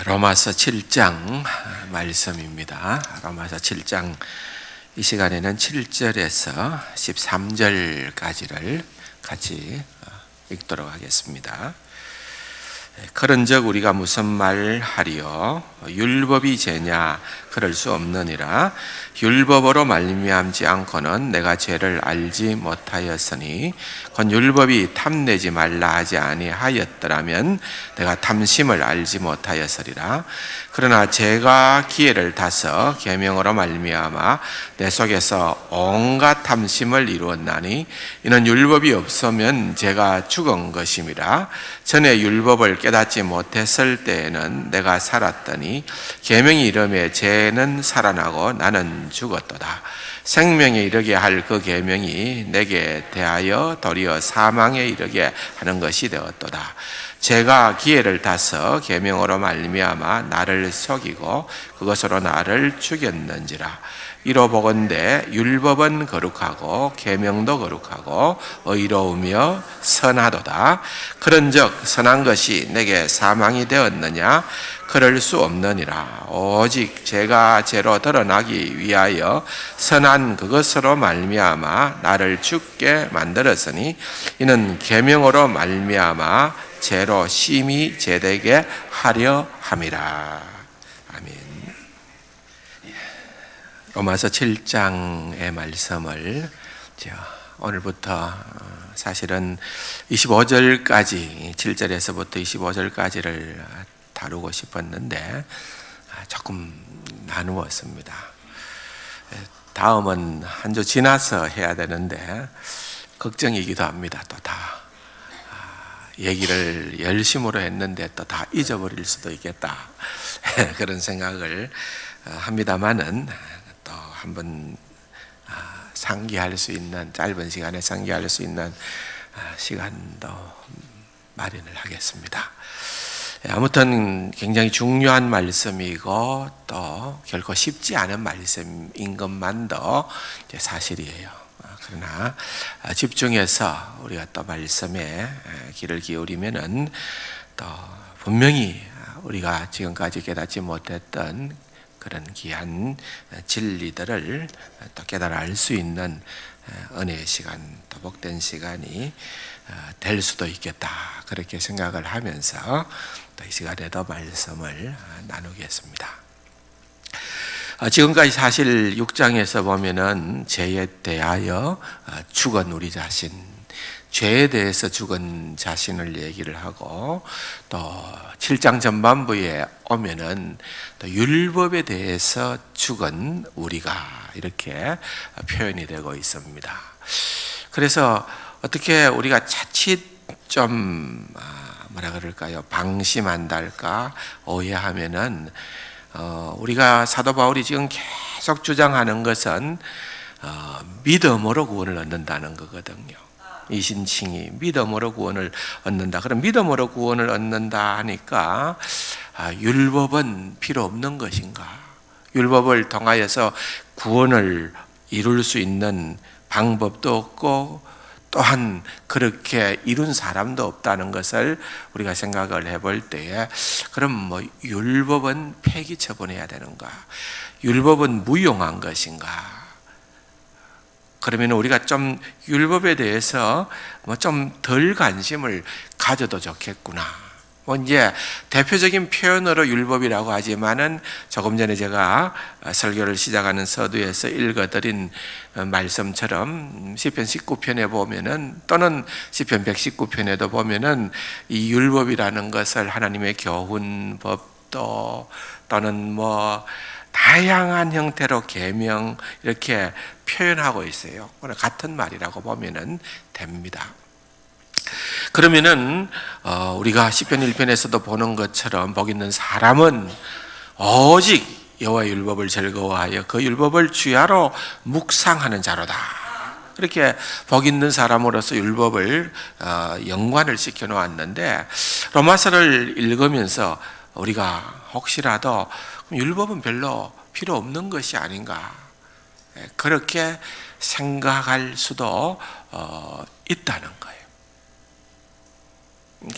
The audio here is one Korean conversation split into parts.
로마서 7장 말씀입니다. 로마서 7장 이 시간에는 7절에서 13절까지를 같이 읽도록 하겠습니다. 그런즉 우리가 무슨 말 하리요? 율법이 죄냐? 그럴 수 없느니라. 율법으로 말미암지 않고는 내가 죄를 알지 못하였으니 곧 율법이 탐내지 말라 하지 아니하였더라면 내가 탐심을 알지 못하였으리라. 그러나 죄가 기회를 타서 계명으로 말미암아 내 속에서 온갖 탐심을 이루었나니 이는 율법이 없으면 죄가 죽은 것임이라. 전에 율법을 깨닫지 못했을 때에는 내가 살았더니 계명이 이름에 죄는 살아나고 나는 죽었도다. 생명에 이르게 할 그 계명이 내게 대하여 도리어 사망에 이르게 하는 것이 되었도다. 죄가 기회를 타서 계명으로 말미암아 나를 속이고 그것으로 나를 죽였는지라. 이로 보건대 율법은 거룩하고 계명도 거룩하고 의로우며 선하도다. 그런즉 선한 것이 내게 사망이 되었느냐? 그럴 수 없느니라. 오직 죄가 죄로 드러나기 위하여 선한 그것으로 말미암아 나를 죽게 만들었으니 이는 계명으로 말미암아 죄로 심히 죄되게 하려 함이라. 아멘. 로마서 7장의 말씀을 오늘부터 사실은 25절까지 7절에서부터 25절까지를 다루고 싶었는데 조금 나누었습니다. 다음은 한 주 지나서 해야 되는데 걱정이기도 합니다. 또 다 얘기를 열심으로 했는데 또 다 잊어버릴 수도 있겠다 그런 생각을 합니다만은 또 한번 상기할 수 있는, 짧은 시간에 상기할 수 있는 시간도 마련을 하겠습니다. 아무튼 굉장히 중요한 말씀이고 또 결코 쉽지 않은 말씀인 것만도 사실이에요. 그러나 집중해서 우리가 또 말씀에 귀를 기울이면은 또 분명히 우리가 지금까지 깨닫지 못했던 그런 귀한 진리들을 또 깨달아 알 수 있는 은혜의 시간, 또 복된 시간이 될 수도 있겠다, 그렇게 생각을 하면서 또 이 시간에도 말씀을 나누겠습니다. 지금까지 사실 6장에서 보면은 죄에 대하여 죽은 우리 자신, 죄에 대해서 죽은 자신을 얘기를 하고, 또 7장 전반부에 오면은 또 율법에 대해서 죽은 우리가 이렇게 표현이 되고 있습니다. 그래서 어떻게 우리가 자칫 좀 뭐라 그럴까요? 방심한다 할까? 오해하면은 우리가 사도 바울이 지금 계속 주장하는 것은 믿음으로 구원을 얻는다는 거거든요. 이신칭이 믿음으로 구원을 얻는다. 그럼 믿음으로 구원을 얻는다 하니까 율법은 필요 없는 것인가? 율법을 통하여서 구원을 이룰 수 있는 방법도 없고 또한 그렇게 이룬 사람도 없다는 것을 우리가 생각을 해볼 때에, 그럼 율법은 폐기 처분해야 되는가? 율법은 무용한 것인가? 그러면 우리가 좀 율법에 대해서 좀 덜 관심을 가져도 좋겠구나. 이제 대표적인 표현으로 율법이라고 하지만은 조금 전에 제가 설교를 시작하는 서두에서 읽어드린 말씀처럼 시편 19편에 보면은, 또는 시편 119편에도 보면은 이 율법이라는 것을 하나님의 교훈법도 또는 다양한 형태로 계명 이렇게 표현하고 있어요. 같은 말이라고 보면은 됩니다. 그러면은 우리가 시편 1편에서도 보는 것처럼 복 있는 사람은 오직 여호와의 율법을 즐거워하여 그 율법을 주야로 묵상하는 자로다. 그렇게 복 있는 사람으로서 율법을 연관을 시켜 놓았는데, 로마서를 읽으면서 우리가 혹시라도 율법은 별로 필요 없는 것이 아닌가, 그렇게 생각할 수도 있다는 거예요.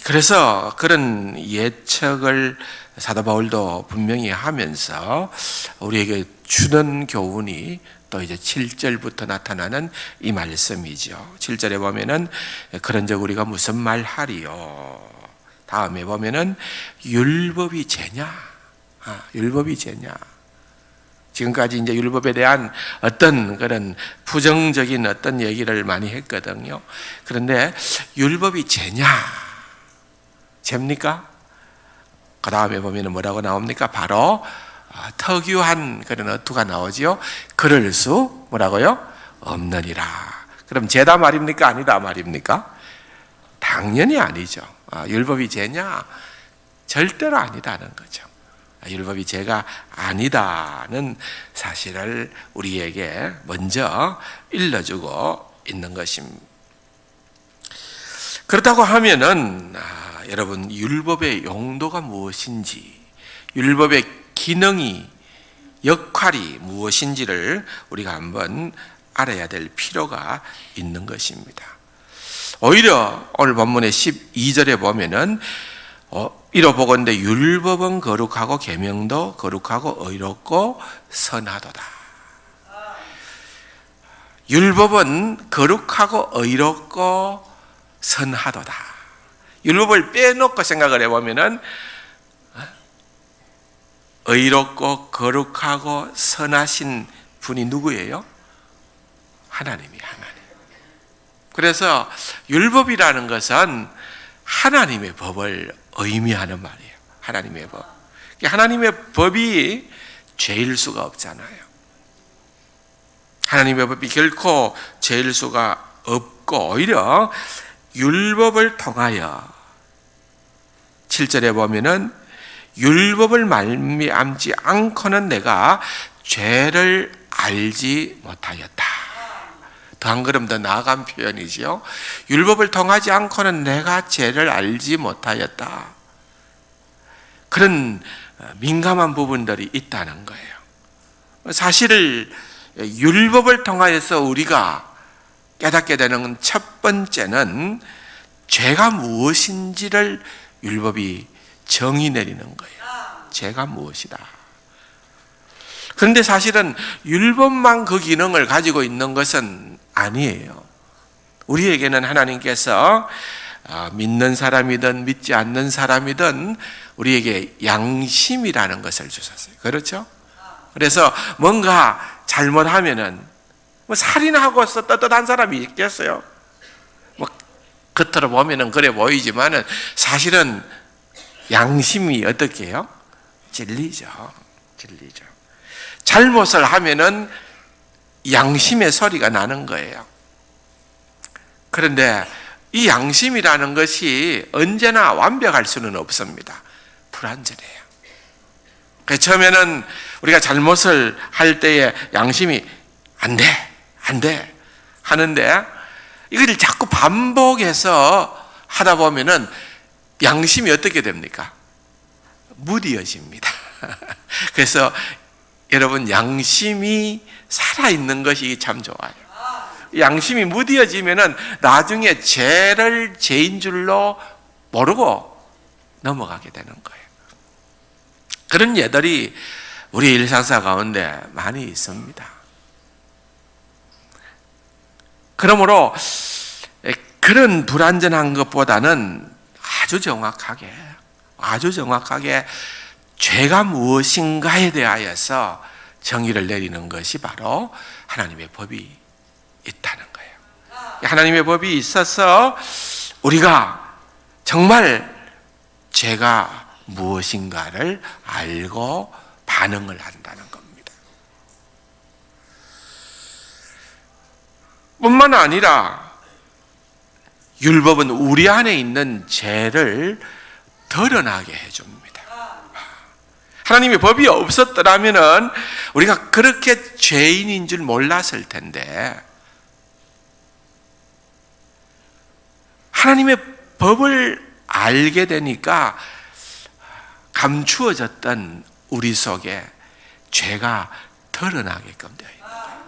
그래서 그런 예측을 사도 바울도 분명히 하면서 우리에게 주는 교훈이 또 이제 7절부터 나타나는 이 말씀이죠. 7절에 보면은 그런즉 우리가 무슨 말 하리요. 다음에 보면은 율법이 죄냐? 율법이 죄냐? 지금까지 이제 율법에 대한 어떤 그런 부정적인 어떤 얘기를 많이 했거든요. 그런데 율법이 죄냐? 죄입니까? 그 다음에 보면 뭐라고 나옵니까? 바로 특유한 그런 어투가 나오지요. 그럴 수 뭐라고요? 없느니라. 그럼 죄다 말입니까? 아니다 말입니까? 당연히 아니죠. 율법이 죄냐? 절대로 아니다는 거죠. 율법이 죄가 아니다는 사실을 우리에게 먼저 일러주고 있는 것입니다. 그렇다고 하면은 여러분 율법의 용도가 무엇인지, 율법의 기능이, 역할이 무엇인지를 우리가 한번 알아야 될 필요가 있는 것입니다. 오히려 오늘 본문의 12절에 보면은 이로보건대 율법은 거룩하고 계명도 거룩하고 의롭고 선하도다. 율법은 거룩하고 의롭고 선하도다. 율법을 빼놓고 생각을 해보면은 의롭고 거룩하고 선하신 분이 누구예요? 하나님이 하나님. 그래서 율법이라는 것은 하나님의 법을 의미하는 말이에요. 하나님의 법. 하나님의 법이 죄일 수가 없잖아요. 하나님의 법이 결코 죄일 수가 없고 오히려 율법을 통하여 7절에 보면은 율법을 말미암지 않고는 내가 죄를 알지 못하였다. 더 한 걸음 더 나아간 표현이지요. 율법을 통하지 않고는 내가 죄를 알지 못하였다. 그런 민감한 부분들이 있다는 거예요. 사실을 율법을 통하여서 우리가 깨닫게 되는 첫 번째는 죄가 무엇인지를 율법이 정의 내리는 거예요. 죄가 무엇이다. 그런데 사실은 율법만 그 기능을 가지고 있는 것은 아니에요. 우리에게는 하나님께서 믿는 사람이든 믿지 않는 사람이든 우리에게 양심이라는 것을 주셨어요. 그렇죠? 그래서 뭔가 잘못하면은 살인하고서 떳떳한 사람이 있겠어요? 겉으로 보면은 그래 보이지만은 사실은 양심이 어떻게 해요? 진리죠. 진리죠. 잘못을 하면은 양심의 소리가 나는 거예요. 그런데 이 양심이라는 것이 언제나 완벽할 수는 없습니다. 불완전해요. 그래서 처음에는 우리가 잘못을 할 때에 양심이 안 돼 하는데 이걸 자꾸 반복해서 하다 보면은 양심이 어떻게 됩니까? 무디어집니다. 그래서 여러분 양심이 살아있는 것이 참 좋아요. 양심이 무디어지면은 나중에 죄를 죄인 줄로 모르고 넘어가게 되는 거예요. 그런 예들이 우리 일상사 가운데 많이 있습니다. 그러므로 그런 불완전한 것보다는 아주 정확하게 죄가 무엇인가에 대하여서 정의를 내리는 것이 바로 하나님의 법이 있다는 거예요. 하나님의 법이 있어서 우리가 정말 죄가 무엇인가를 알고 반응을 한다는 겁니다. 뿐만 아니라 율법은 우리 안에 있는 죄를 드러나게 해줍니다. 하나님의 법이 없었더라면 우리가 그렇게 죄인인 줄 몰랐을 텐데 하나님의 법을 알게 되니까 감추어졌던 우리 속에 죄가 드러나게끔 되어 있는 거예요.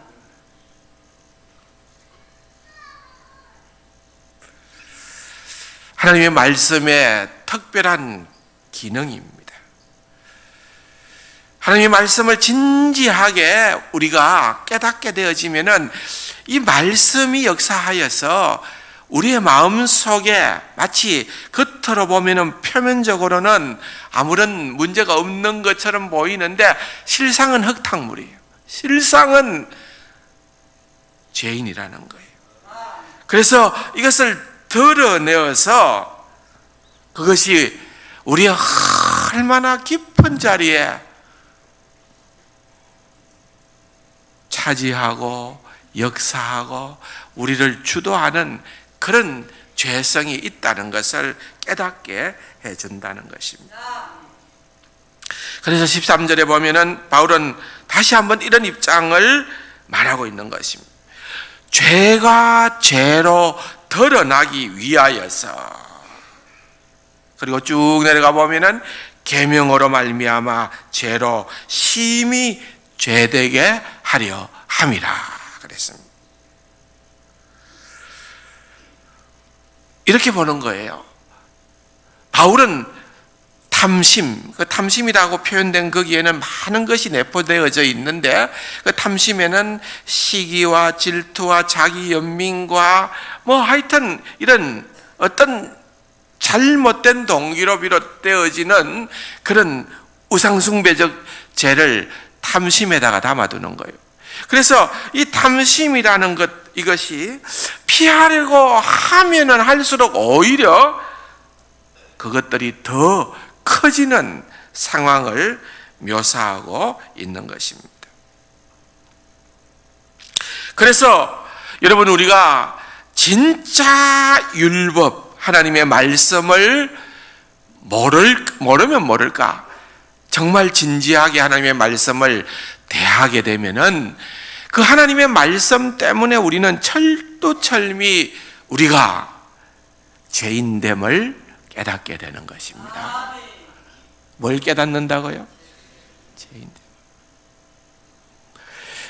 하나님의 말씀의 특별한 기능입니다. 하나님의 말씀을 진지하게 우리가 깨닫게 되어지면은 이 말씀이 역사하여서 우리의 마음속에 마치 겉으로 보면은 표면적으로는 아무런 문제가 없는 것처럼 보이는데 실상은 흙탕물이에요. 실상은 죄인이라는 거예요. 그래서 이것을 드러내어서 그것이 우리의 얼마나 깊은 자리에 차지하고 역사하고 우리를 주도하는 그런 죄성이 있다는 것을 깨닫게 해준다는 것입니다. 그래서 13절에 보면은 바울은 다시 한번 이런 입장을 말하고 있는 것입니다. 죄가 죄로 드러나기 위하여서, 그리고 쭉 내려가 보면은 계명으로 말미암아 죄로 심히 죄되게 하려 함이라 그랬습니다. 이렇게 보는 거예요. 바울은 탐심, 그 탐심이라고 표현된 거기에는 많은 것이 내포되어져 있는데, 그 탐심에는 시기와 질투와 자기 연민과 뭐 하여튼 이런 어떤 잘못된 동기로 비롯되어지는 그런 우상숭배적 죄를 탐심에다가 담아두는 거예요. 그래서 이 탐심이라는 것, 이것이 피하려고 하면은 할수록 오히려 그것들이 더 커지는 상황을 묘사하고 있는 것입니다. 그래서 여러분, 우리가 진짜 율법, 하나님의 말씀을 모르면 모를까, 정말 진지하게 하나님의 말씀을 대하게 되면은 그 하나님의 말씀 때문에 우리는 철두철미 우리가 죄인됨을 깨닫게 되는 것입니다. 뭘 깨닫는다고요? 죄인됨.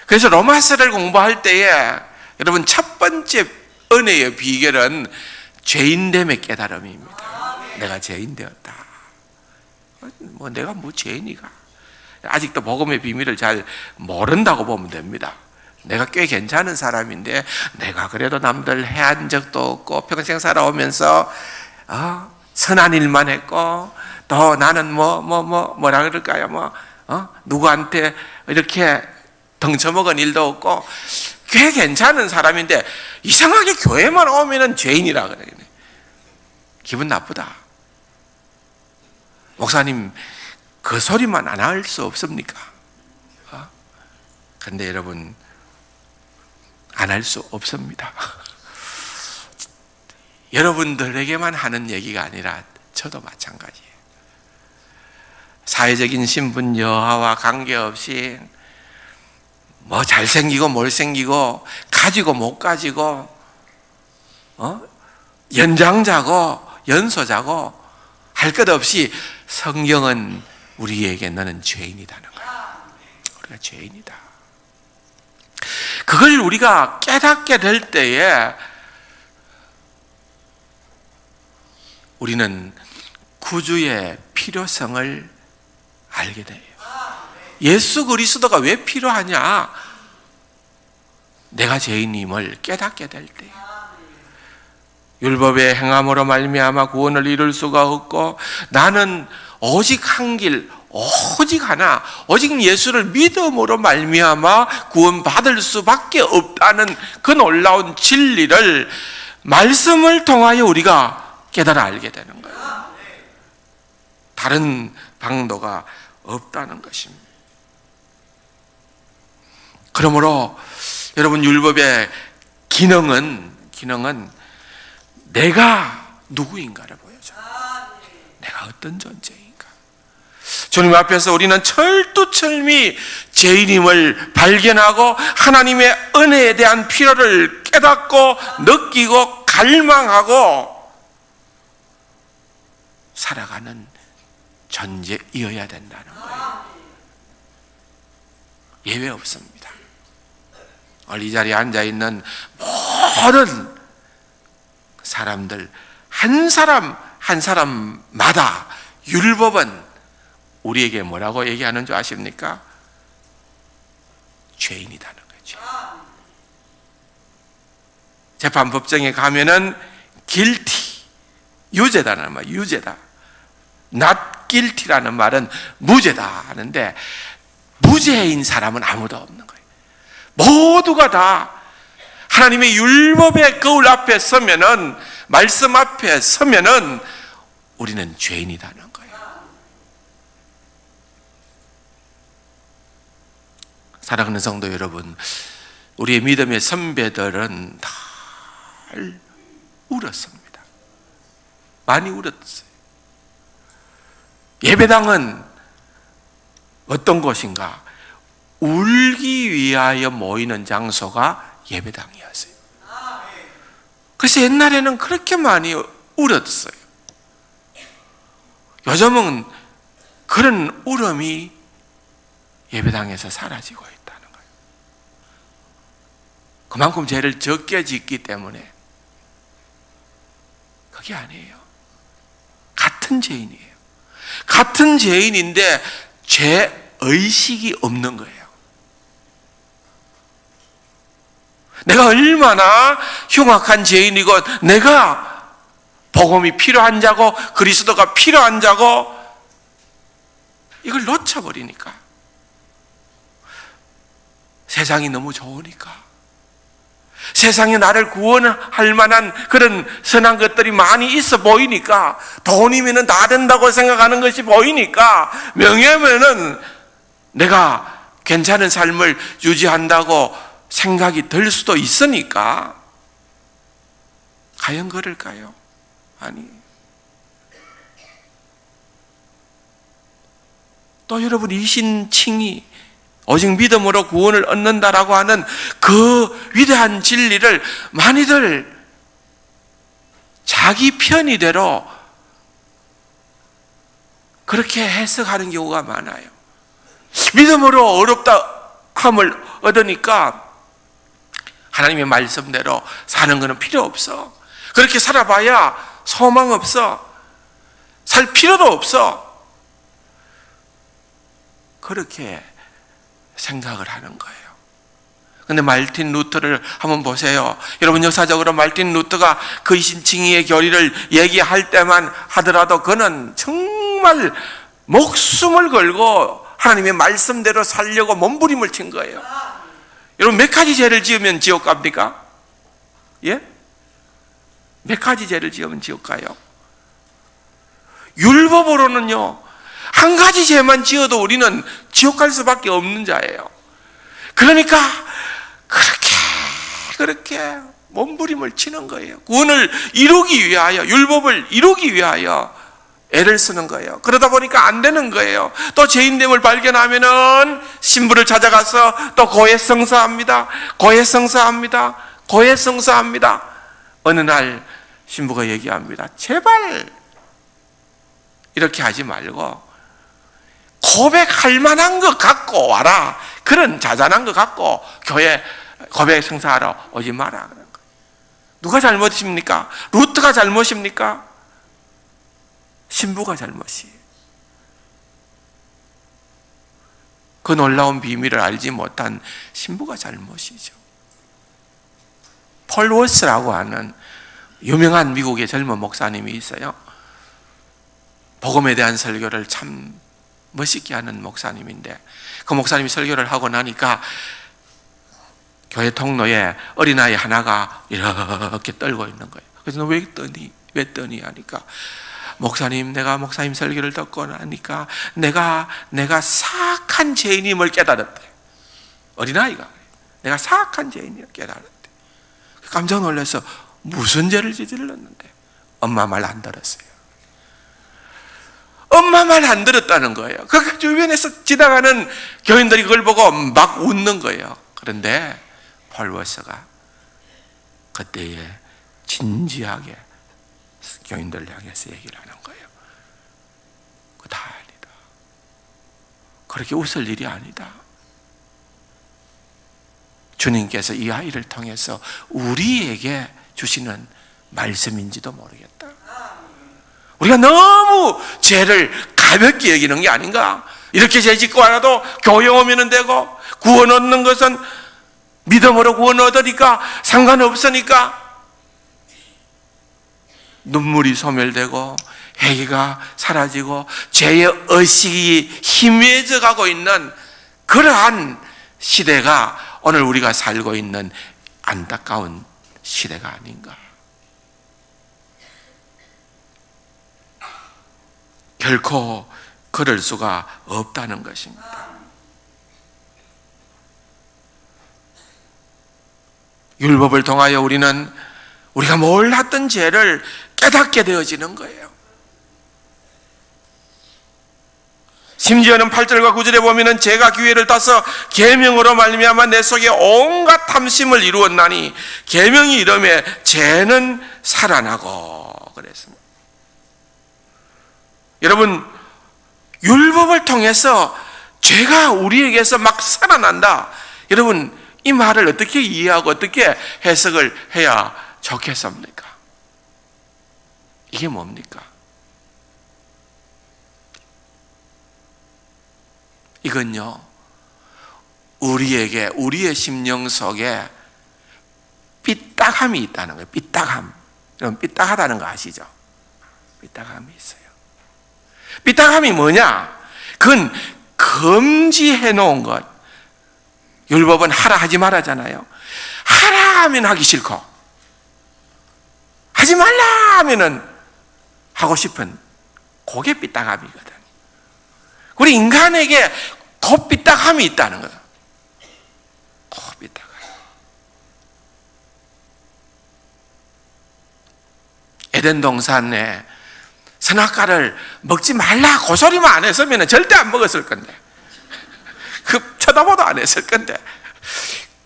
그래서 로마서를 공부할 때에 여러분, 첫 번째 은혜의 비결은 죄인됨의 깨달음입니다. 내가 죄인 되었다. 뭐 내가 뭐 죄인이가, 아직도 복음의 비밀을 잘 모른다고 보면 됩니다. 내가 꽤 괜찮은 사람인데 내가 그래도 남들 해한 적도 없고 평생 살아오면서 선한 일만 했고, 또 나는 뭐라 그럴까요? 누구한테 이렇게 덩쳐먹은 일도 없고 꽤 괜찮은 사람인데 이상하게 교회만 오면은 죄인이라 그래. 기분 나쁘다. 목사님, 그 소리만 안 할 수 없습니까? 그런데 여러분, 안 할 수 없습니다. 여러분들에게만 하는 얘기가 아니라 저도 마찬가지예요. 사회적인 신분 여하와 관계없이 뭐 잘생기고 못생기고 가지고 못 가지고 연장자고 연소자고 할 것 없이 성경은 우리에게 너는 죄인이라는 거야. 우리가 죄인이다. 그걸 우리가 깨닫게 될 때에 우리는 구주의 필요성을 알게 돼요. 예수 그리스도가 왜 필요하냐? 내가 죄인임을 깨닫게 될 때, 율법의 행함으로 말미암아 구원을 이룰 수가 없고 나는 오직 한 길, 오직 하나, 오직 예수를 믿음으로 말미암아 구원받을 수밖에 없다는 그 놀라운 진리를 말씀을 통하여 우리가 깨달아 알게 되는 거예요. 다른 방도가 없다는 것입니다. 그러므로 여러분, 율법의 기능은 내가 누구인가를 보여줘요. 내가 어떤 존재인가. 주님 앞에서 우리는 철두철미 죄인임을 발견하고 하나님의 은혜에 대한 필요를 깨닫고 느끼고 갈망하고 살아가는 존재이어야 된다는 거예요. 예외 없습니다. 오늘 이 자리에 앉아있는 모든 사람들 한 사람 한 사람마다 율법은 우리에게 뭐라고 얘기하는 줄 아십니까? 죄인이라는 거죠. 재판법정에 가면은 guilty, 유죄다는 말, 유죄다. not guilty라는 말은 무죄다 하는데, 무죄인 사람은 아무도 없는 거예요. 모두가 다 하나님의 율법의 거울 앞에 서면은, 말씀 앞에 서면은 우리는 죄인이라는 거예요. 사랑하는 성도 여러분, 우리의 믿음의 선배들은 다 울었습니다. 많이 울었어요. 예배당은 어떤 곳인가? 울기 위하여 모이는 장소가 예배당이었어요. 그래서 옛날에는 그렇게 많이 울었어요. 요즘은 그런 울음이 예배당에서 사라지고 있다는 거예요. 그만큼 죄를 적게 짓기 때문에. 그게 아니에요. 같은 죄인이에요. 같은 죄인인데 죄의식이 없는 거예요. 내가 얼마나 흉악한 죄인이고, 내가 복음이 필요한 자고 그리스도가 필요한 자고, 이걸 놓쳐버리니까, 세상이 너무 좋으니까, 세상에 나를 구원할 만한 그런 선한 것들이 많이 있어 보이니까, 돈이면 다 된다고 생각하는 것이 보이니까, 명예면은 내가 괜찮은 삶을 유지한다고 생각이 들 수도 있으니까, 과연 그럴까요? 아니. 또 여러분, 이신칭이 오직 믿음으로 구원을 얻는다라고 하는 그 위대한 진리를 많이들 자기 편의대로 그렇게 해석하는 경우가 많아요. 믿음으로 어렵다함을 얻으니까 하나님의 말씀대로 사는 것은 필요 없어. 그렇게 살아봐야 소망 없어. 살 필요도 없어. 그렇게 생각을 하는 거예요. 근데 말틴 루터를 한번 보세요. 여러분, 역사적으로 말틴 루터가 그 이신칭의의 교리를 얘기할 때만 하더라도 그는 정말 목숨을 걸고 하나님의 말씀대로 살려고 몸부림을 친 거예요. 여러분, 몇 가지 죄를 지으면 지옥 갑니까? 예? 몇 가지 죄를 지으면 지옥 가요? 율법으로는요, 한 가지 죄만 지어도 우리는 지옥 갈 수밖에 없는 자예요. 그러니까 그렇게 몸부림을 치는 거예요. 구원을 이루기 위하여, 율법을 이루기 위하여 애를 쓰는 거예요. 그러다 보니까 안 되는 거예요. 또 죄인됨을 발견하면은 신부를 찾아가서 또 고해성사합니다. 고해성사합니다. 어느 날 신부가 얘기합니다. 제발 이렇게 하지 말고 고백할 만한 거 갖고 와라. 그런 자잘한 거 갖고 교회 고백 성사하러 오지 마라. 누가 잘못입니까? 루트가 잘못입니까? 신부가 잘못이에요. 그 놀라운 비밀을 알지 못한 신부가 잘못이죠. 폴 워스라고 하는 유명한 미국의 젊은 목사님이 있어요. 복음에 대한 설교를 참 멋있게 하는 목사님인데, 그 목사님이 설교를 하고 나니까 교회 통로에 어린아이 하나가 이렇게 떨고 있는 거예요. 그래서 너 왜 떠니 하니까, 목사님, 내가 목사님 설교를 듣고 나니까 내가 사악한 죄인임을 깨달았대. 어린아이가 내가 사악한 죄인임을 깨달았대. 깜짝 놀라서 무슨 죄를 저질렀는데 엄마 말 안 들었어요. 엄마 말 안 들었다는 거예요. 그 주변에서 지나가는 교인들이 그걸 보고 막 웃는 거예요. 그런데 폴 워스가 그때에 진지하게 교인들을 향해서 얘기를 하는 거예요. 그거 다 아니다. 그렇게 웃을 일이 아니다. 주님께서 이 아이를 통해서 우리에게 주시는 말씀인지도 모르겠다. 우리가 너무 죄를 가볍게 여기는 게 아닌가? 이렇게 죄 짓고 하나도 교회 오면 되고, 구원 얻는 것은 믿음으로 구원 얻으니까 상관없으니까, 눈물이 소멸되고 회개가 사라지고 죄의 의식이 희미해져 가고 있는 그러한 시대가 오늘 우리가 살고 있는 안타까운 시대가 아닌가. 결코 그럴 수가 없다는 것입니다. 율법을 통하여 우리는 우리가 몰랐던 죄를 깨닫게 되어지는 거예요. 심지어는 8절과 9절에 보면은 제가 기회를 따서 계명으로 말미암아 내 속에 온갖 탐심을 이루었나니 계명이 이름에 죄는 살아나고 그랬습니다. 여러분, 율법을 통해서 죄가 우리에게서 막 살아난다. 여러분, 이 말을 어떻게 이해하고 어떻게 해석을 해야 좋겠습니까? 이게 뭡니까? 이건요, 우리에게, 우리의 심령 속에 삐딱함이 있다는 거예요. 삐딱함. 여러분, 삐딱하다는 거 아시죠? 삐딱함이 있어요. 삐딱함이 뭐냐? 그건 금지해 놓은 것. 율법은 하라 하지 말라잖아요. 하라 하면 하기 싫고, 하지 말라 하면은 하고 싶은, 그게 삐딱함이거든. 우리 인간에게 그 삐딱함이 있다는 거다. 그 삐딱함. 에덴 동산에 선악과를 먹지 말라 그 소리만 안 했으면 절대 안 먹었을 건데, 그 쳐다보도 안 했을 건데,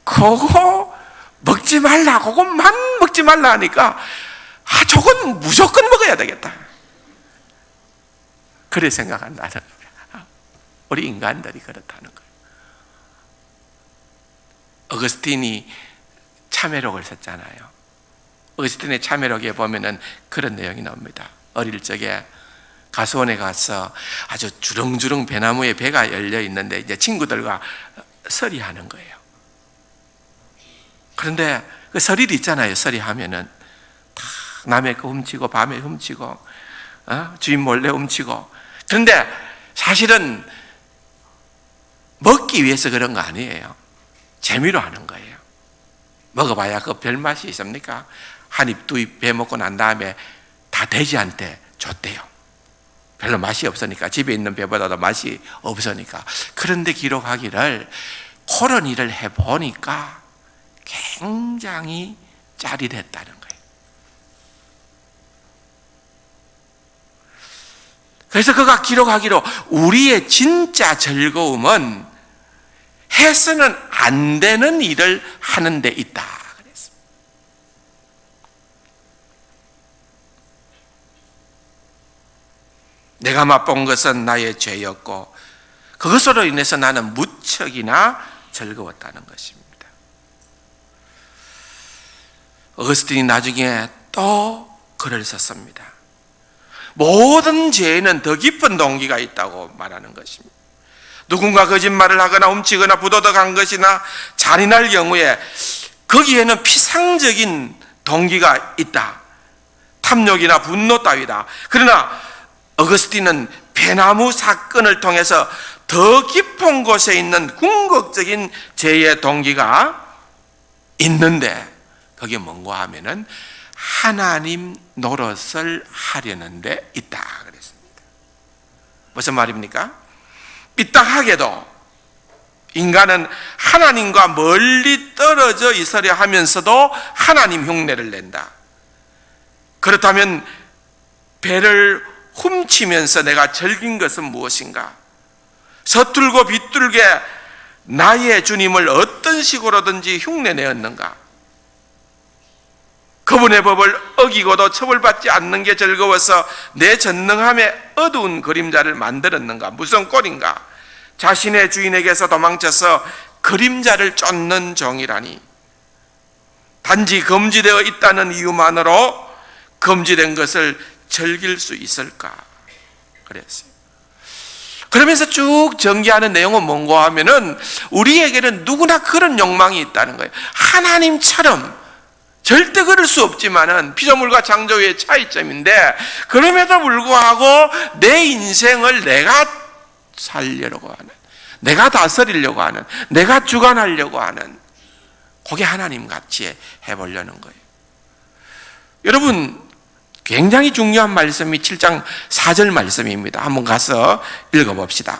그거 먹지 말라, 그것만 먹지 말라 하니까 저건 무조건 먹어야 되겠다, 그래 생각한다는 거예요. 우리 인간들이 그렇다는 거예요. 어거스틴이 참회록을 썼잖아요. 어거스틴의 참회록에 보면은 그런 내용이 나옵니다. 어릴 적에 가수원에 가서 아주 주렁주렁 배나무에 배가 열려 있는데 이제 친구들과 서리하는 거예요. 그런데 그 서리도 있잖아요. 서리하면은 다 남의 거 훔치고 밤에 훔치고 주인 몰래 훔치고. 그런데 사실은 먹기 위해서 그런 거 아니에요. 재미로 하는 거예요. 먹어봐야 그 별 맛이 있습니까? 한 입, 두 입 배 먹고 난 다음에 다 돼지한테 줬대요. 별로 맛이 없으니까, 집에 있는 배보다도 맛이 없으니까. 그런데 기록하기를 그런 일을 해보니까 굉장히 짜릿했다는 거예요. 그래서 그가 기록하기로 우리의 진짜 즐거움은 해서는 안 되는 일을 하는 데 있다 그랬습니다. 내가 맛본 것은 나의 죄였고 그것으로 인해서 나는 무척이나 즐거웠다는 것입니다. 어거스틴이 나중에 또 글을 썼습니다. 모든 죄에는 더 깊은 동기가 있다고 말하는 것입니다. 누군가 거짓말을 하거나 훔치거나 부도덕한 것이나 잔인할 경우에 거기에는 피상적인 동기가 있다. 탐욕이나 분노 따위다. 그러나 어거스틴은 배나무 사건을 통해서 더 깊은 곳에 있는 궁극적인 죄의 동기가 있는데 그게 뭔가 하면은 하나님 노릇을 하려는 데 있다 그랬습니다. 무슨 말입니까? 삐딱하게도 인간은 하나님과 멀리 떨어져 있으려 하면서도 하나님 흉내를 낸다. 그렇다면 배를 훔치면서 내가 즐긴 것은 무엇인가? 서툴고 비뚤게 나의 주님을 어떤 식으로든지 흉내내었는가? 그분의 법을 어기고도 처벌받지 않는 게 즐거워서 내 전능함에 어두운 그림자를 만들었는가? 무슨 꼴인가? 자신의 주인에게서 도망쳐서 그림자를 쫓는 종이라니. 단지 금지되어 있다는 이유만으로 금지된 것을 즐길 수 있을까? 그랬어요. 그러면서 쭉 전개하는 내용은 뭔가 하면은 우리에게는 누구나 그런 욕망이 있다는 거예요. 하나님처럼 절대 그럴 수 없지만은 피조물과 창조의 차이점인데, 그럼에도 불구하고 내 인생을 내가 살려고 하는, 내가 다스리려고 하는, 내가 주관하려고 하는, 그게 하나님 같이 해보려는 거예요. 여러분, 굉장히 중요한 말씀이 7장 4절 말씀입니다. 한번 가서 읽어봅시다.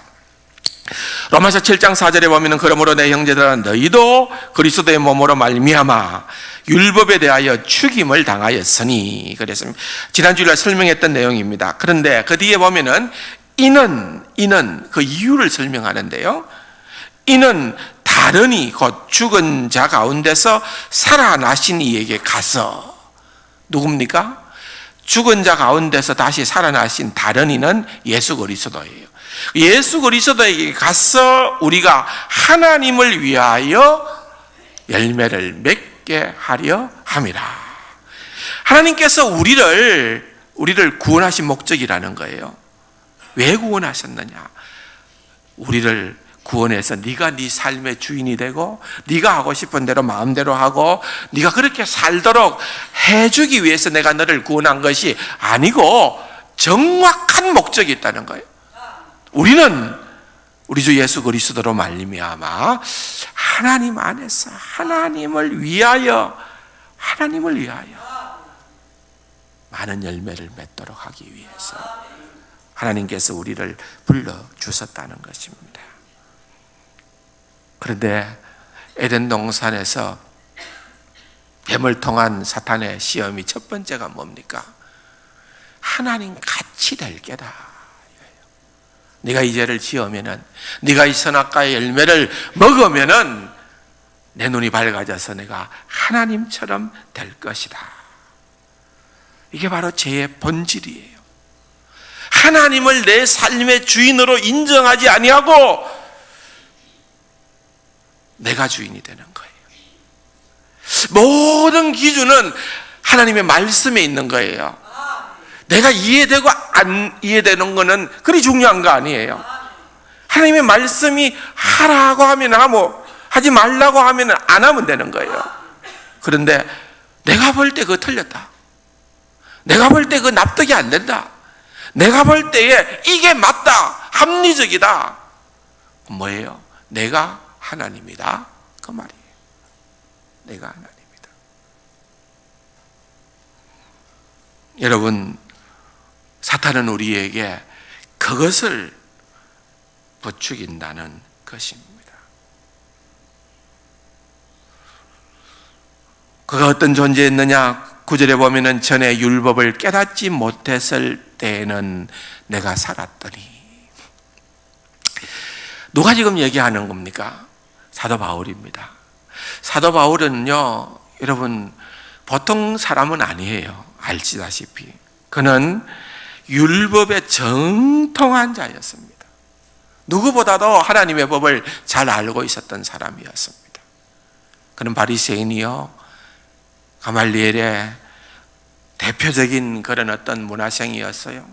로마서 7장 4절에 보면 그러므로 내 형제들아 너희도 그리스도의 몸으로 말미암아 율법에 대하여 죽임을 당하였으니, 그랬습니다. 지난주에 설명했던 내용입니다. 그런데 그 뒤에 보면은 이는 그 이유를 설명하는데요. 이는 다른 이 곧 죽은 자 가운데서 살아나신 이에게 가서, 누굽니까? 죽은 자 가운데서 다시 살아나신 다른 이는 예수 그리스도예요. 예수 그리스도에게 가서 우리가 하나님을 위하여 열매를 맺게 하려 함이라. 하나님께서 우리를 구원하신 목적이라는 거예요. 왜 구원하셨느냐? 우리를 구원해서 네가 네 삶의 주인이 되고 네가 하고 싶은 대로 마음대로 하고 네가 그렇게 살도록 해주기 위해서 내가 너를 구원한 것이 아니고 정확한 목적이 있다는 거예요. 우리는 우리 주 예수 그리스도로 말미암아 하나님 안에서 하나님을 위하여 많은 열매를 맺도록 하기 위해서 하나님께서 우리를 불러주셨다는 것입니다. 그런데 에덴 동산에서 뱀을 통한 사탄의 시험이 첫 번째가 뭡니까? 하나님 같이 될 게다. 네가 이 죄를 지으면은, 네가 이 선악과의 열매를 먹으면은 내 눈이 밝아져서 내가 하나님처럼 될 것이다. 이게 바로 죄의 본질이에요. 하나님을 내 삶의 주인으로 인정하지 아니하고 내가 주인이 되는 거예요. 모든 기준은 하나님의 말씀에 있는 거예요. 내가 이해되고 안 이해되는 거는 그리 중요한 거 아니에요. 하나님의 말씀이 하라고 하면 하고 하지 말라고 하면 안 하면 되는 거예요. 그런데 내가 볼 때 그거 틀렸다, 내가 볼 때 그거 납득이 안 된다, 내가 볼 때에 이게 맞다, 합리적이다, 뭐예요? 내가 하나님이다, 그 말이에요. 내가 하나님이다. 여러분, 사탄은 우리에게 그것을 부추긴다는 것입니다. 그가 어떤 존재였느냐? 9절에 보면은 전에 율법을 깨닫지 못했을 때에는 내가 살았더니. 누가 지금 얘기하는 겁니까? 사도 바울입니다. 사도 바울은요, 여러분, 보통 사람은 아니에요. 알지다시피. 그는 율법에 정통한 자였습니다. 누구보다도 하나님의 법을 잘 알고 있었던 사람이었습니다. 그는 바리새인이요, 가말리엘의 대표적인 그런 어떤 문화생이었어요.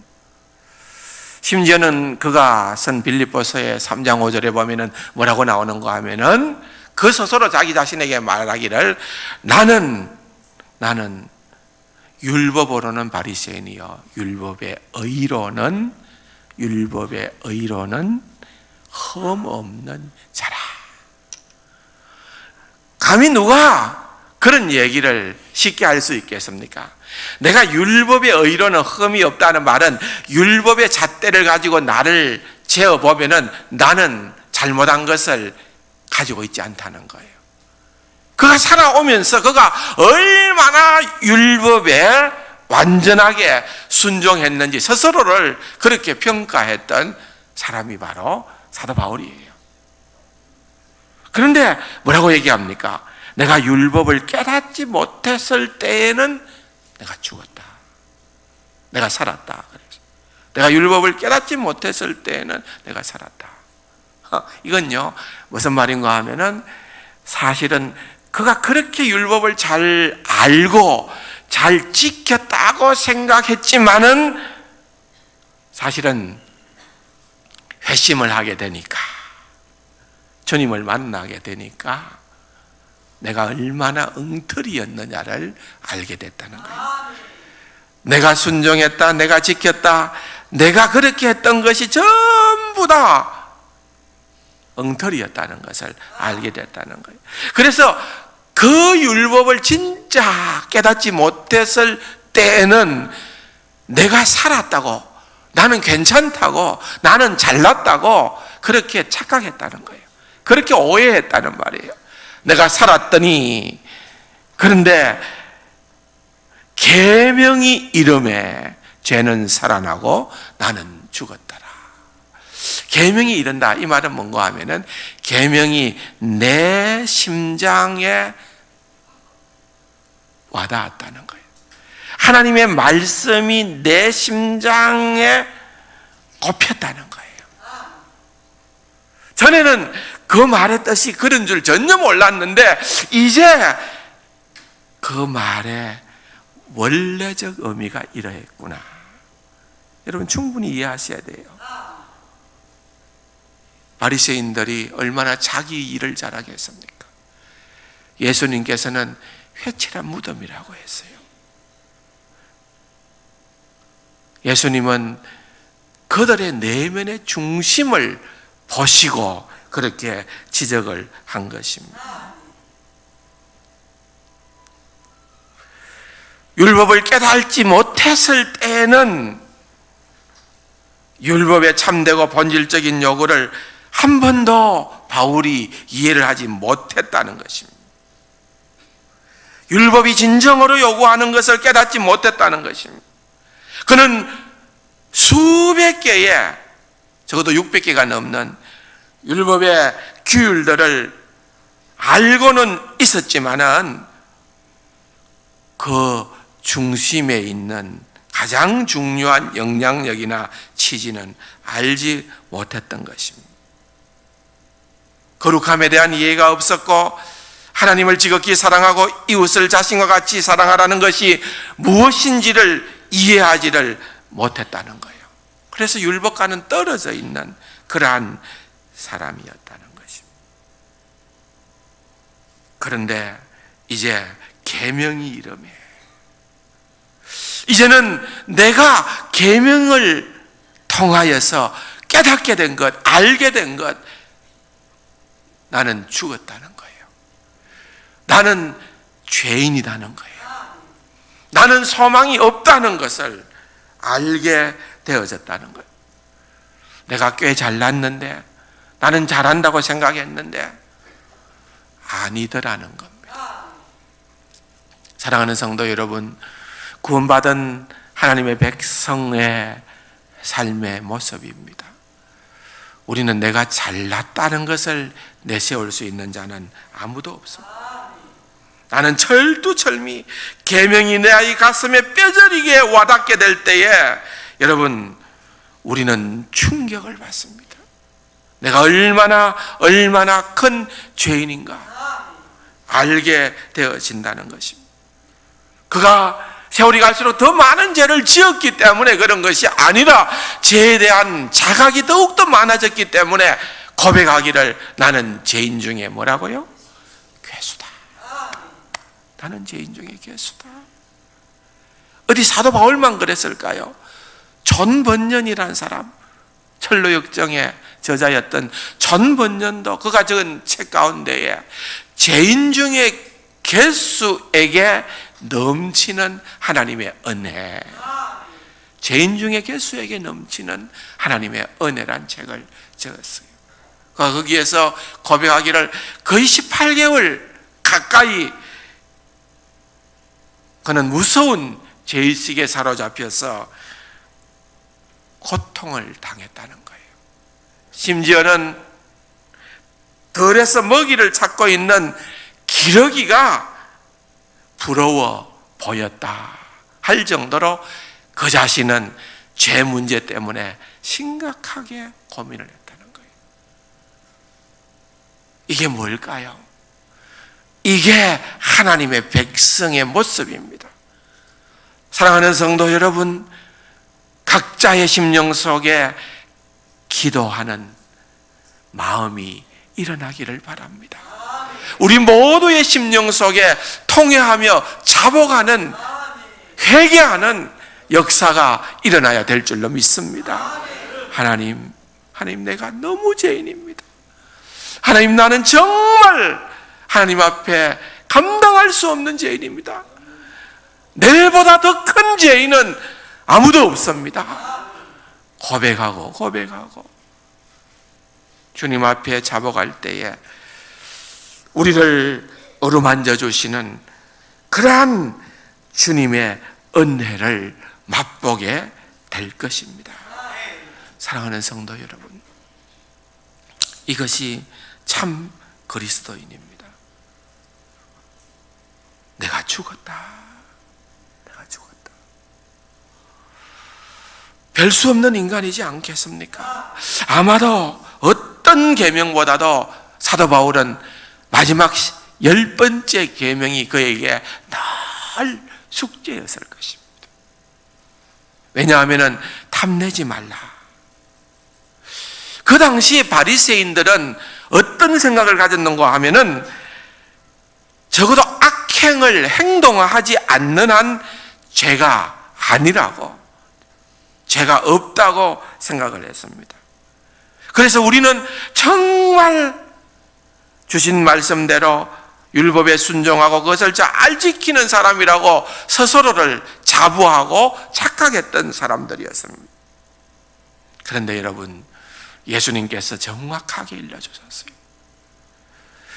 심지어는 그가 쓴 빌립보서의 3장 5절에 보면은 뭐라고 나오는가 하면은 그 스스로 자기 자신에게 말하기를 나는 율법으로는 바리새인이요 율법의 의로는 흠 없는 자라. 감히 누가 그런 얘기를 쉽게 할 수 있겠습니까? 내가 율법의 의로는 흠이 없다는 말은 율법의 잣대를 가지고 나를 재어보면은 나는 잘못한 것을 가지고 있지 않다는 거예요. 그가 살아오면서 그가 얼마나 율법에 완전하게 순종했는지 스스로를 그렇게 평가했던 사람이 바로 사도 바울이에요. 그런데 뭐라고 얘기합니까? 내가 율법을 깨닫지 못했을 때에는 내가 죽었다, 내가 살았다. 내가 율법을 깨닫지 못했을 때에는 내가 살았다. 이건요, 무슨 말인가 하면은 사실은 그가 그렇게 율법을 잘 알고 잘 지켰다고 생각했지만은 사실은 회심을 하게 되니까, 주님을 만나게 되니까 내가 얼마나 엉터리였느냐를 알게 됐다는 거예요. 내가 순종했다, 내가 지켰다, 내가 그렇게 했던 것이 전부 다 엉터리였다는 것을 알게 됐다는 거예요. 그래서 그 율법을 진짜 깨닫지 못했을 때에는 내가 살았다고, 나는 괜찮다고, 나는 잘났다고 그렇게 착각했다는 거예요. 그렇게 오해했다는 말이에요. 내가 살았더니, 그런데 계명이 이름에 죄는 살아나고 나는 죽었더라. 계명이 이른다, 이 말은 뭔가 하면은 계명이 내 심장에 와닿았다는 거예요. 하나님의 말씀이 내 심장에 꼽혔다는 거예요. 전에는 그 말의 뜻이 그런 줄 전혀 몰랐는데 이제 그 말의 원래적 의미가 이러했구나. 여러분 충분히 이해하셔야 돼요. 바리새인들이 얼마나 자기 일을 잘하게 했습니까? 예수님께서는 회칠한 무덤이라고 했어요. 예수님은 그들의 내면의 중심을 보시고 그렇게 지적을 한 것입니다. 율법을 깨달지 못했을 때에는 율법의 참되고 본질적인 요구를 한 번도 바울이 이해를 하지 못했다는 것입니다. 율법이 진정으로 요구하는 것을 깨닫지 못했다는 것입니다. 그는 수백 개의, 적어도 600개가 넘는 율법의 규율들을 알고는 있었지만은 그 중심에 있는 가장 중요한 영향력이나 취지는 알지 못했던 것입니다. 거룩함에 대한 이해가 없었고, 하나님을 지극히 사랑하고 이웃을 자신과 같이 사랑하라는 것이 무엇인지를 이해하지를 못했다는 거예요. 그래서 율법과는 떨어져 있는 그러한 사람이었다는 것입니다. 그런데 이제 계명이 이름에, 이제는 내가 계명을 통하여서 깨닫게 된 것, 알게 된 것, 나는 죽었다는 거예요. 나는 죄인이라는 거예요. 나는 소망이 없다는 것을 알게 되어졌다는 거예요. 내가 꽤 잘났는데, 나는 잘한다고 생각했는데 아니더라는 겁니다. 사랑하는 성도 여러분, 구원받은 하나님의 백성의 삶의 모습입니다. 우리는 내가 잘났다는 것을 내세울 수 있는 자는 아무도 없습니다. 나는 철두철미 계명이 내 아이 가슴에 뼈저리게 와닿게 될 때에 여러분, 우리는 충격을 받습니다. 내가 얼마나 큰 죄인인가 알게 되어진다는 것입니다. 그가 세월이 갈수록 더 많은 죄를 지었기 때문에 그런 것이 아니라 죄에 대한 자각이 더욱더 많아졌기 때문에 고백하기를, 나는 죄인 중에 뭐라고요? 괴수다. 나는 죄인 중에 괴수다. 어디 사도 바울만 그랬을까요? 존 번년이라는 사람, 철로역정의 저자였던 존 번년도 그가 적은 책 가운데에 죄인 중에 괴수에게 넘치는 하나님의 은혜, 죄인 중에 괴수에게 넘치는 하나님의 은혜란 책을 적었어요. 거기에서 고백하기를 거의 18개월 가까이 그는 무서운 죄의식에 사로잡혀서 고통을 당했다는 거예요. 심지어는 들에서 먹이를 찾고 있는 기러기가 부러워 보였다 할 정도로 그 자신은 죄 문제 때문에 심각하게 고민을 했다는 거예요. 이게 뭘까요? 이게 하나님의 백성의 모습입니다. 사랑하는 성도 여러분, 각자의 심령 속에 기도하는 마음이 일어나기를 바랍니다. 우리 모두의 심령 속에 통회하며 자복하는, 회개하는 역사가 일어나야 될 줄로 믿습니다. 하나님 내가 너무 죄인입니다. 하나님, 나는 정말 하나님 앞에 감당할 수 없는 죄인입니다. 내보다 더 큰 죄인은 아무도 없습니다. 고백하고 주님 앞에 자복할 때에 우리를 어루만져 주시는 그러한 주님의 은혜를 맛보게 될 것입니다. 사랑하는 성도 여러분, 이것이 참 그리스도인입니다. 내가 죽었다. 별 수 없는 인간이지 않겠습니까? 아마도 어떤 계명보다도 사도 바울은 마지막 10번째 계명이 그에게 늘 숙제였을 것입니다. 왜냐하면 탐내지 말라. 그 당시 바리새인들은 어떤 생각을 가졌는가 하면은 적어도 악행을 행동하지 않는 한 죄가 아니라고, 죄가 없다고 생각을 했습니다. 그래서 우리는 정말 주신 말씀대로 율법에 순종하고 그것을 잘 지키는 사람이라고 스스로를 자부하고 착각했던 사람들이었습니다. 그런데 여러분, 예수님께서 정확하게 일러주셨어요.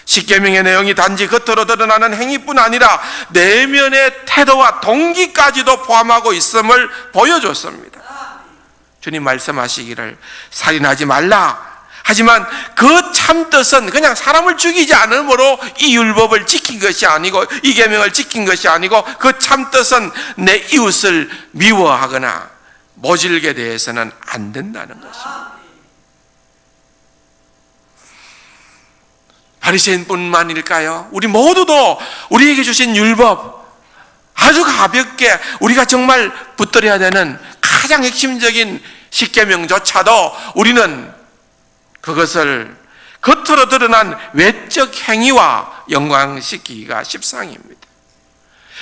십계명의 내용이 단지 겉으로 드러나는 행위뿐 아니라 내면의 태도와 동기까지도 포함하고 있음을 보여줬습니다. 주님 말씀하시기를 살인하지 말라. 하지만 그 참뜻은 그냥 사람을 죽이지 않으므로 이 율법을 지킨 것이 아니고, 이 계명을 지킨 것이 아니고, 그 참뜻은 내 이웃을 미워하거나 모질게 대해서는 안 된다는 것입니다. 바리새인뿐만일까요? 우리 모두도 우리에게 주신 율법 아주 가볍게 우리가 정말 붙들어야 되는 가장 핵심적인 십계명조차도 우리는 그것을 겉으로 드러난 외적 행위와 연관시키기가 십상입니다.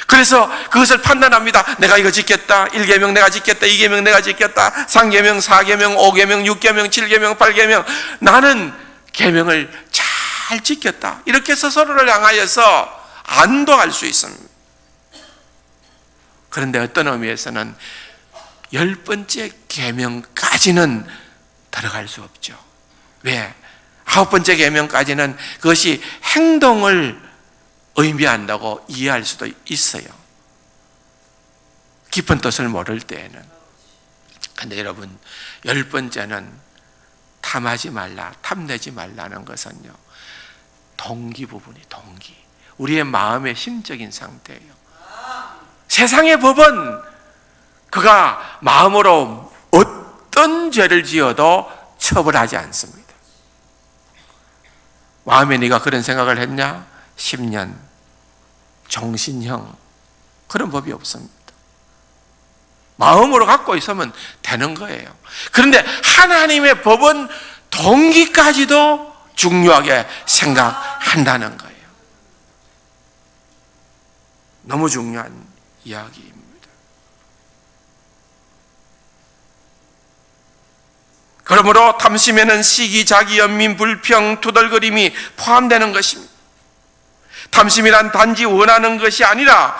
그래서 그것을 판단합니다. 내가 이거 지켰다. 1계명 내가 지켰다. 2계명 내가 지켰다. 3계명, 4계명, 5계명, 6계명, 7계명, 8계명. 나는 계명을 잘 지켰다. 이렇게 스스로를 향하여서 안도할 수 있습니다. 그런데 어떤 의미에서는 10번째 계명까지는 들어갈 수 없죠. 왜? 9번째 계명까지는 그것이 행동을 의미한다고 이해할 수도 있어요. 깊은 뜻을 모를 때에는. 그런데 여러분, 10번째는 탐하지 말라, 탐내지 말라는 것은요, 동기 부분이 동기. 우리의 마음의 심적인 상태예요. 세상의 법은 그가 마음으로 어떤 죄를 지어도 처벌하지 않습니다. 마음에 네가 그런 생각을 했냐? 10년, 정신형, 그런 법이 없습니다. 마음으로 갖고 있으면 되는 거예요. 그런데 하나님의 법은 동기까지도 중요하게 생각한다는 거예요. 너무 중요한 이야기입니다. 그러므로 탐심에는 시기, 자기 연민, 불평, 투덜거림이 포함되는 것입니다. 탐심이란 단지 원하는 것이 아니라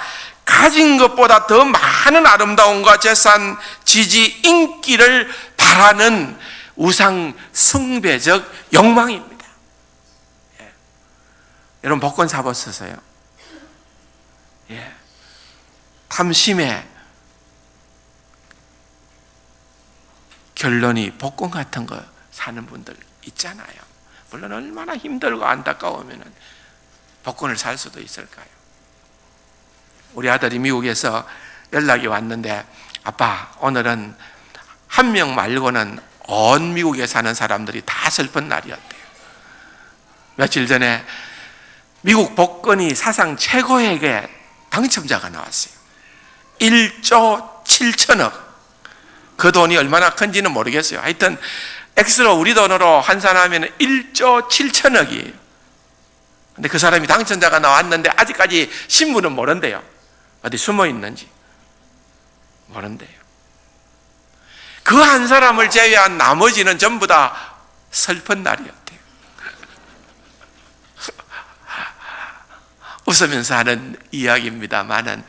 가진 것보다 더 많은 아름다움과 재산, 지지, 인기를 바라는 우상 숭배적 욕망입니다. 예. 여러분 복권 사보셨어요? 예. 탐심의 결론이 복권 같은 거 사는 분들 있잖아요. 물론 얼마나 힘들고 안타까우면 복권을 살 수도 있을까요? 우리 아들이 미국에서 연락이 왔는데, 아빠, 오늘은 한 명 말고는 온 미국에 사는 사람들이 다 슬픈 날이었대요. 며칠 전에 미국 복권이 사상 최고액의 당첨자가 나왔어요. 1조 7천억. 그 돈이 얼마나 큰지는 모르겠어요. 하여튼 X로 우리 돈으로 환산하면 1조 7천억이에요. 근데 그 사람이 당첨자가 나왔는데 아직까지 신분은 모른대요. 어디 숨어 있는지 모른대요. 그 한 사람을 제외한 나머지는 전부 다 슬픈 날이었대요. 웃으면서 하는 이야기입니다만은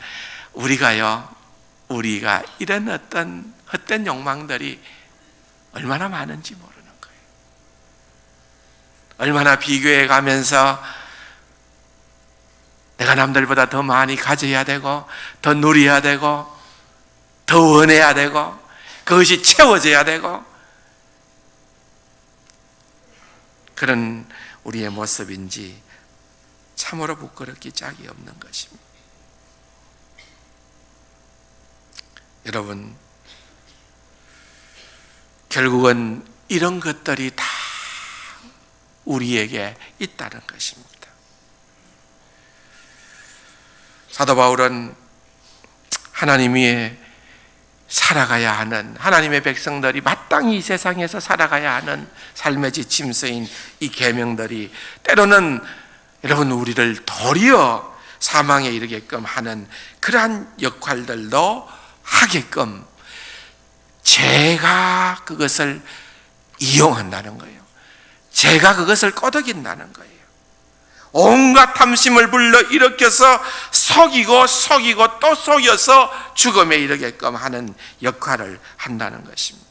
우리가 이런 어떤 헛된 욕망들이 얼마나 많은지 모르는 거예요. 얼마나 비교해 가면서 내가 남들보다 더 많이 가져야 되고, 더 누려야 되고, 더 원해야 되고, 그것이 채워져야 되고, 그런 우리의 모습인지 참으로 부끄럽기 짝이 없는 것입니다. 여러분, 결국은 이런 것들이 다 우리에게 있다는 것입니다. 사도 바울은 하나님이 살아가야 하는, 하나님의 백성들이 마땅히 이 세상에서 살아가야 하는 삶의 지침서인 이 계명들이 때로는 여러분 우리를 도리어 사망에 이르게끔 하는 그러한 역할들도 하게끔 제가 그것을 이용한다는 거예요. 제가 그것을 꼬드긴다는 거예요. 온갖 탐심을 불러일으켜서 속이고 또 속여서 죽음에 이르게끔 하는 역할을 한다는 것입니다.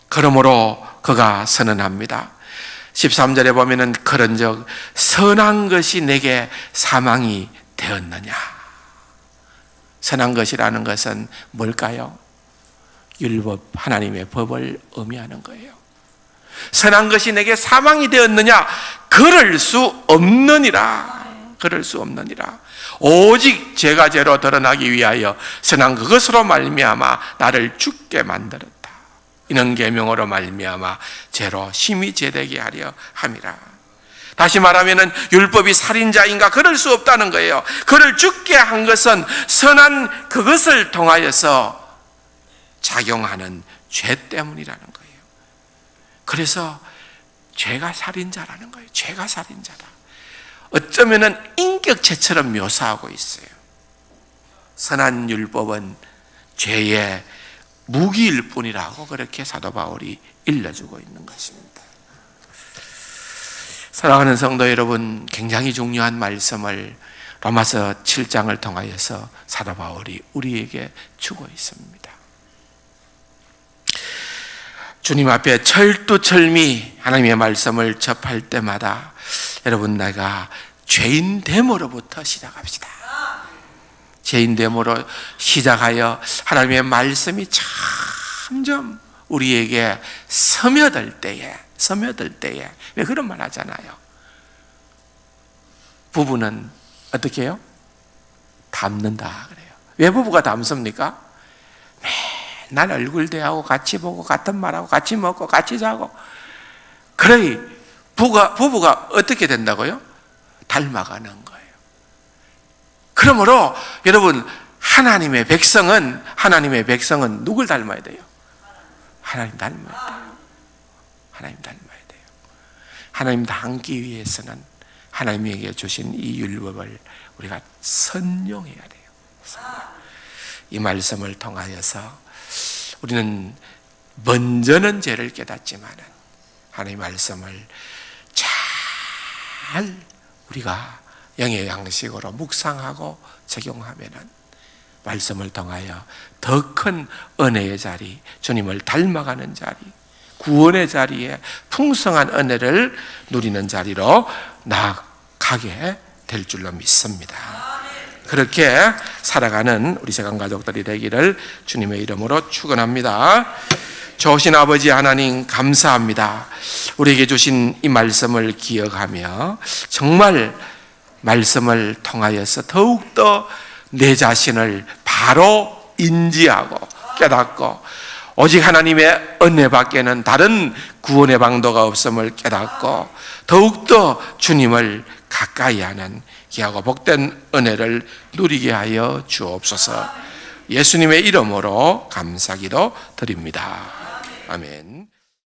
그러므로 그가 선언합니다. 13절에 보면은 그런즉 선한 것이 내게 사망이 되었느냐. 선한 것이라는 것은 뭘까요? 율법, 하나님의 법을 의미하는 거예요. 선한 것이 내게 사망이 되었느냐? 그럴 수 없느니라. 그럴 수 없느니라. 오직 죄가 죄로 드러나기 위하여 선한 그것으로 말미암아 나를 죽게 만들었다. 이는 계명으로 말미암아 죄로 심히 제되게 하려 함이라. 다시 말하면은 율법이 살인자인가? 그럴 수 없다는 거예요. 그를 죽게 한 것은 선한 그것을 통하여서 작용하는 죄 때문이라는 거예요. 그래서 죄가 살인자라는 거예요. 죄가 살인자다. 어쩌면은 인격체처럼 묘사하고 있어요. 선한 율법은 죄의 무기일 뿐이라고 그렇게 사도 바울이 일러주고 있는 것입니다. 사랑하는 성도 여러분, 굉장히 중요한 말씀을 로마서 7장을 통하여서 사도 바울이 우리에게 주고 있습니다. 주님 앞에 철두철미 하나님의 말씀을 접할 때마다 여러분, 내가 죄인됨으로부터 시작합시다. 죄인됨으로 시작하여 하나님의 말씀이 점점 우리에게 스며들 때에 왜 그런 말 하잖아요. 부부는 어떻게 해요? 닮는다 그래요. 왜 부부가 닮습니까? 맨날 얼굴 대하고 같이 보고 같은 말하고 같이 먹고 같이 자고, 그래 부부가 어떻게 된다고요? 닮아가는 거예요. 그러므로 여러분, 하나님의 백성은 누굴 닮아야 돼요? 하나님 닮아야 돼요. 하나님 닮아야 돼요. 하나님 닮기 위해서는 하나님에게 주신 이 율법을 우리가 선용해야 돼요. 이 말씀을 통하여서 우리는 먼저는 죄를 깨닫지만은 하나님의 말씀을 잘 우리가 영의 양식으로 묵상하고 적용하면은 말씀을 통하여 더 큰 은혜의 자리, 주님을 닮아가는 자리, 구원의 자리에 풍성한 은혜를 누리는 자리로 나아가게 될 줄로 믿습니다. 그렇게 살아가는 우리 세상 가족들이 되기를 주님의 이름으로 축원합니다. 좋으신 아버지 하나님, 감사합니다. 우리에게 주신 이 말씀을 기억하며 정말 말씀을 통하여서 더욱더 내 자신을 바로 인지하고 깨닫고 오직 하나님의 은혜밖에는 다른 구원의 방도가 없음을 깨닫고 더욱더 주님을 가까이 하는 귀하고 복된 은혜를 누리게 하여 주옵소서. 예수님의 이름으로 감사기도 드립니다. 아멘.